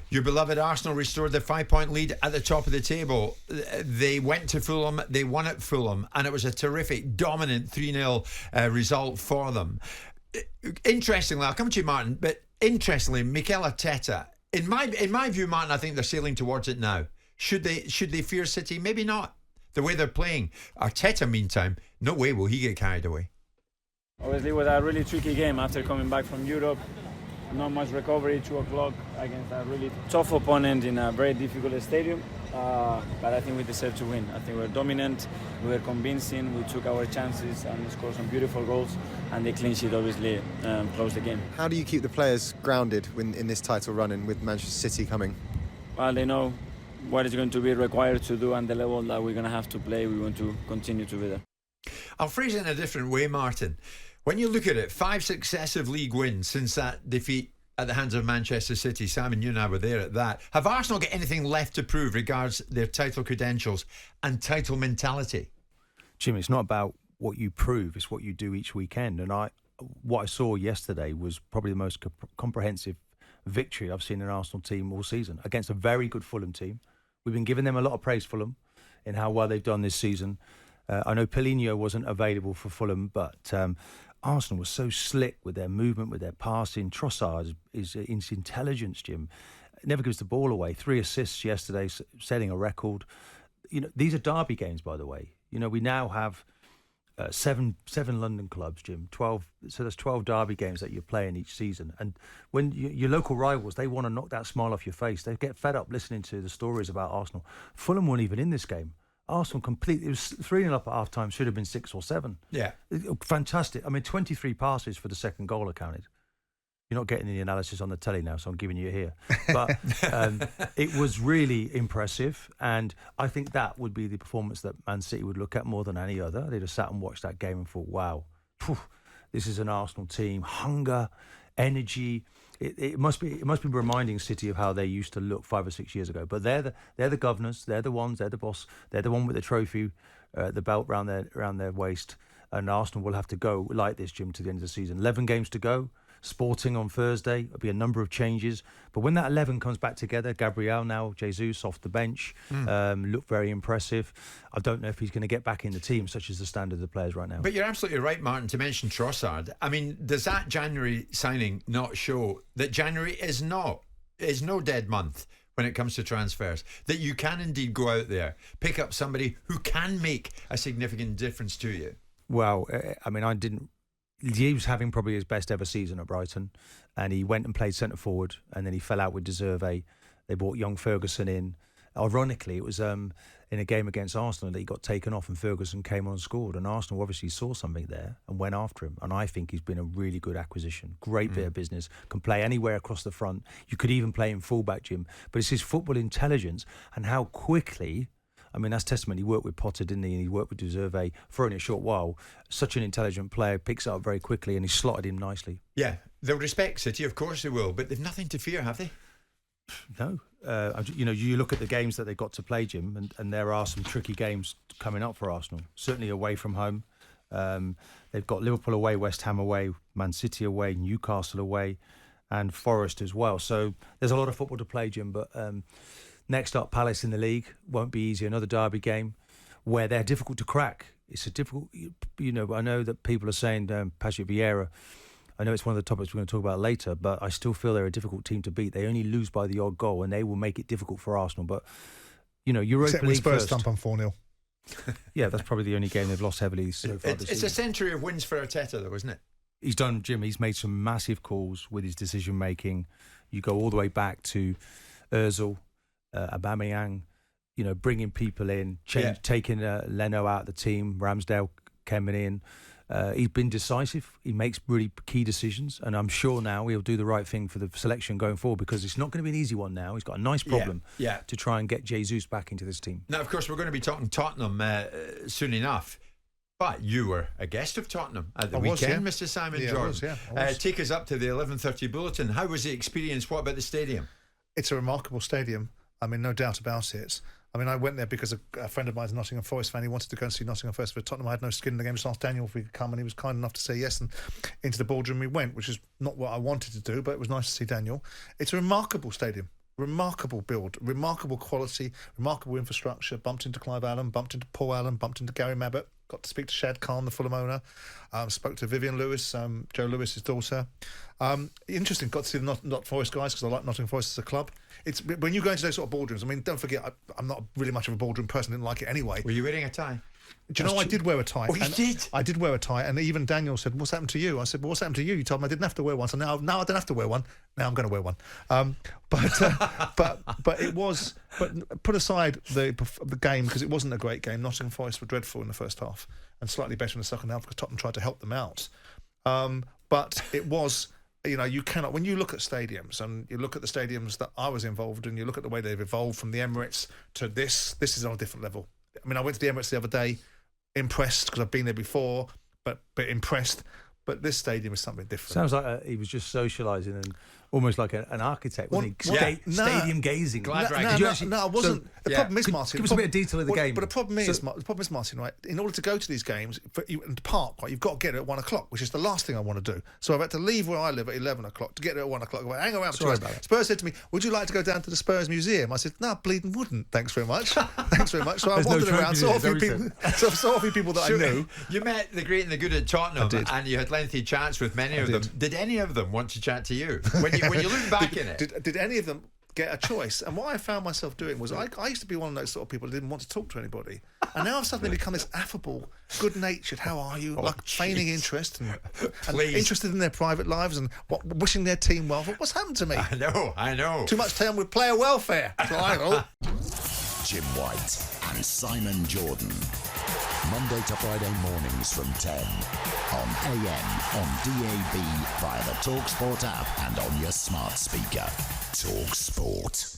Your beloved Arsenal restored their 5-point lead at the top of the table. They went to Fulham, they won at Fulham, and it was a terrific, dominant 3-0 result for them. Interestingly, I'll come to you, Martin, but interestingly, Mikel Arteta, in my view, Martin, I think they're sailing towards it now. Should they fear City? Maybe not. The way they're playing. Arteta, meantime, no way will he get carried away. Obviously, it was a really tricky game after coming back from Europe. Not much recovery, 2 o'clock against a really tough opponent in a very difficult stadium. But I think we deserve to win. I think we were dominant, we were convincing, we took our chances and scored some beautiful goals. And the clean sheet obviously closed the game. How do you keep the players grounded in this title run and with Manchester City coming? Well, they know what is going to be required to do and the level that we're going to have to play. We want to continue to be there. I'll phrase it in a different way, Martin. When you look at it, 5 successive league wins since that defeat at the hands of Manchester City. Simon, you and I were there at that. Have Arsenal got anything left to prove regards their title credentials and title mentality? Jim, it's not about what you prove, it's what you do each weekend. And what I saw yesterday was probably the most comprehensive victory I've seen in an Arsenal team all season against a very good Fulham team. We've been giving them a lot of praise, Fulham, in how well they've done this season. I know Paulinho wasn't available for Fulham, but Arsenal was so slick with their movement, with their passing. Trossard is intelligence, Jim. Never gives the ball away. 3 assists yesterday, setting a record. You know, these are derby games, by the way. You know, we now have seven London clubs, Jim. 12. So there's 12 derby games that you're playing each season. And when your local rivals, they want to knock that smile off your face. They get fed up listening to the stories about Arsenal. Fulham weren't even in this game. Arsenal completely, it was 3-0 up at half time, should have been 6 or 7. Yeah. Fantastic. I mean, 23 passes for the second goal accounted. You're not getting the analysis on the telly now, so I'm giving you it here. But it was really impressive, and I think that would be the performance that Man City would look at more than any other. They'd have sat and watched that game and thought, wow, this is an Arsenal team. Hunger, energy. It must be reminding City of how they used to look 5 or 6 years ago. But they're the governors, they're the ones, they're the boss, they're the one with the trophy, the belt around their waist. And Arsenal will have to go like this, Jim, to the end of the season. 11 games to go. Sporting on Thursday. There'll be a number of changes. But when that 11 comes back together, Gabriel now, Jesus off the bench, looked very impressive. I don't know if he's going to get back in the team, such as the standard of the players right now. But you're absolutely right, Martin, to mention Trossard. I mean, does that January signing not show that January is no dead month when it comes to transfers? That you can indeed go out there, pick up somebody who can make a significant difference to you? Well, I mean, he was having probably his best ever season at Brighton, and he went and played centre forward, and then he fell out with Deserve. They brought young Ferguson in. Ironically, it was in a game against Arsenal that he got taken off and Ferguson came on and scored, and Arsenal obviously saw something there and went after him, and I think he's been a really good acquisition. Great bit of business, can play anywhere across the front. You could even play him fullback, Jim, but it's his football intelligence and how quickly... I mean, that's testament. He worked with Potter, didn't he? And he worked with Deserve for only a short while. Such an intelligent player, picks it up very quickly, and he slotted him nicely. Yeah, they'll respect City, of course they will, but they've nothing to fear, have they? No. You look at the games that they've got to play, Jim, and there are some tricky games coming up for Arsenal. Certainly away from home. They've got Liverpool away, West Ham away, Man City away, Newcastle away, and Forest as well. So there's a lot of football to play, Jim, but... Next up, Palace in the league. Won't be easy. Another derby game where they're difficult to crack. It's a difficult... I know that people are saying Patrick Vieira. I know it's one of the topics we're going to talk about later, but I still feel they're a difficult team to beat. They only lose by the odd goal, and they will make it difficult for Arsenal. But, Europa Except League Spurs first. stump on 4-0. Yeah, that's probably the only game they've lost heavily so far this season. It's a century of wins for Arteta, though, isn't it? He's done, Jim. He's made some massive calls with his decision-making. You go all the way back to Ozil, Aubameyang, bringing people in, taking Leno out of the team, Ramsdale coming in. He's been decisive. He makes really key decisions, and I'm sure now he'll do the right thing for the selection going forward, because it's not going to be an easy one now. He's got a nice problem to try and get Jesus back into this team. Now, of course, we're going to be talking Tottenham soon enough. But you were a guest of Tottenham at the weekend, Mr. Simon Jordan. I was. Take us up to the 11:30 bulletin. How was the experience? What about the stadium? It's a remarkable stadium. I mean, no doubt about it. I mean, I went there because a friend of mine is a Nottingham Forest fan. He wanted to go and see Nottingham Forest for Tottenham. I had no skin in the game. Just asked Daniel if we could come, and he was kind enough to say yes. And into the boardroom we went, which is not what I wanted to do, but it was nice to see Daniel. It's a remarkable stadium. remarkable build, remarkable quality, remarkable infrastructure. Bumped into Clive Allen, bumped into Paul Allen, bumped into Gary Mabbott. Got to speak to Shad Khan, the Fulham owner. Spoke to Vivian Lewis, Joe Lewis's daughter. Interesting. Got to see the Not Forest guys because I like Nottingham Forest as a club. It's when you go into those sort of boardrooms. I mean, don't forget, I'm not really much of a boardroom person. Didn't like it anyway. Were you wearing a tie? Do you know I did wear a tie? Oh, you did? I did wear a tie, and even Daniel said, "What's happened to you?" I said, "Well, what's happened to you? You told me I didn't have to wear one, so now I don't have to wear one. Now I'm going to wear one." But it was. But put aside the game because it wasn't a great game. Nottingham Forest were dreadful in the first half and slightly better in the second half because Tottenham tried to help them out. But it was. You cannot, when you look at stadiums and you look at the stadiums that I was involved in, you look at the way they've evolved from the Emirates to this is on a different level. I mean, I went to the Emirates the other day, impressed because I've been there before, but impressed. But this stadium is something different. Sounds like he was just socialising and almost like an architect, wasn't he? Stadium gazing. No, I wasn't. So, the problem is, Martin. Give us a bit of detail of the game. But the problem is, Martin, right? In order to go to these games and park, right, you've got to get there at 1 o'clock, which is the last thing I want to do. So I've had to leave where I live at 11 o'clock to get there at 1 o'clock. Hang around for 2 hours. Spurs said to me, "Would you like to go down to the Spurs Museum?" I said, "No, bleeding wouldn't. Thanks very much. Thanks very much." So I wandered around, saw a few people that I knew. You met the great and the good at Tottenham, and you had lengthy chats with many of them. Did any of them want to chat to you when you look back in it? Did any of them get a choice? And what I found myself doing was I used to be one of those sort of people who didn't want to talk to anybody, and now I've suddenly become this affable, good-natured, how are you, feigning interest and interested in their private lives and wishing their team well. What's happened to me? I know. Too much time with player welfare. That's what I know. Jim White and Simon Jordan. Monday to Friday mornings from 10 on AM, on DAB, via the talkSPORT app and on your smart speaker. talkSPORT.